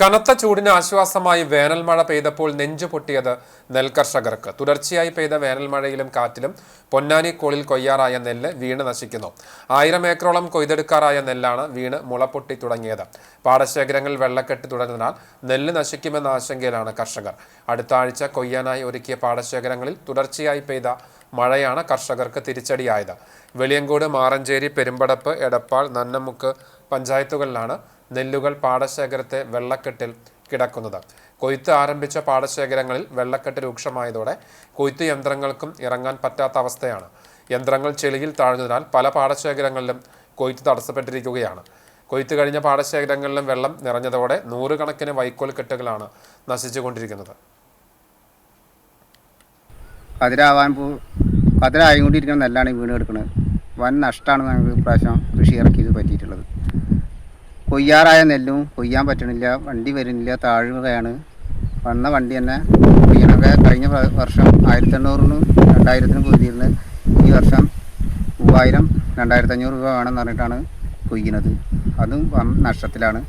കനത്ത ചൂടിന് ആശ്വാസമായി വേനൽ മഴ പെയ്തപ്പോൾ നെഞ്ചു പൊട്ടിയത് നെൽകർഷകർക്ക്. തുടർച്ചയായി പെയ്ത വേനൽ മഴയിലും കാറ്റിലും പൊന്നാനി കോളിൽ കൊയ്യാറായ നെല്ല് വീണ് നശിക്കുന്നു. 1000 ഏക്കറോളം കൊയ്തെടുക്കാറായ നെല്ലാണ് വീണ് മുളപൊട്ടി തുടങ്ങിയത്. പാടശേഖരങ്ങളിൽ വെള്ളക്കെട്ട് തുടരുന്നതിനാൽ നെല്ല് നശിക്കുമെന്ന ആശങ്കയിലാണ് കർഷകർ. അടുത്ത ആഴ്ച കൊയ്യാനായി ഒരുക്കിയ പാടശേഖരങ്ങളിൽ തുടർച്ചയായി പെയ്ത മഴയാണ് കർഷകർക്ക് തിരിച്ചടിയായത്. വെളിയങ്കോട്, മാറഞ്ചേരി, പെരുമ്പടപ്പ്, എടപ്പാൾ, നന്നമുക്ക് പഞ്ചായത്തുകളിലാണ് നെല്ലുകൾ പാടശേഖരത്തെ വെള്ളക്കെട്ടിൽ കിടക്കുന്നത്. കൊയ്ത്ത് ആരംഭിച്ച പാടശേഖരങ്ങളിൽ വെള്ളക്കെട്ട് രൂക്ഷമായതോടെ കൊയ്ത്ത് യന്ത്രങ്ങൾക്കും ഇറങ്ങാൻ പറ്റാത്ത അവസ്ഥയാണ്. യന്ത്രങ്ങൾ ചെളിയിൽ താഴ്ന്നതിനാൽ പല പാടശേഖരങ്ങളിലും കൊയ്ത്ത് തടസ്സപ്പെട്ടിരിക്കുകയാണ്. കൊയ്ത്ത് കഴിഞ്ഞ പാടശേഖരങ്ങളിലും വെള്ളം നിറഞ്ഞതോടെ 100 കണക്കിന് വൈക്കോൽ കെട്ടുകളാണ് നശിച്ചുകൊണ്ടിരിക്കുന്നത്. പതിരായിക്കൊണ്ടിരിക്കുന്ന നെല്ലാണ് വീണ് കിടക്കുന്നത്. വൻ നഷ്ടമാണ് ഞങ്ങൾക്ക് ഇപ്രാവശ്യം കൃഷി ഇറക്കിയത് പറ്റിയിട്ടുള്ളത്. കൊയ്യാറായ നെല്ലും കൊയ്യാൻ പറ്റണില്ല, വണ്ടി വരുന്നില്ല, താഴുകയാണ്. വന്ന വണ്ടി തന്നെ കൊയ്യണൊക്കെ കഴിഞ്ഞ വർഷം 1800-നും 2000-നും കൊയ്തിരുന്നത്. ഈ വർഷം 3000, 2500 രൂപ വേണമെന്ന് പറഞ്ഞിട്ടാണ് കൊയ്യുന്നത്. അതും നഷ്ടത്തിലാണ്.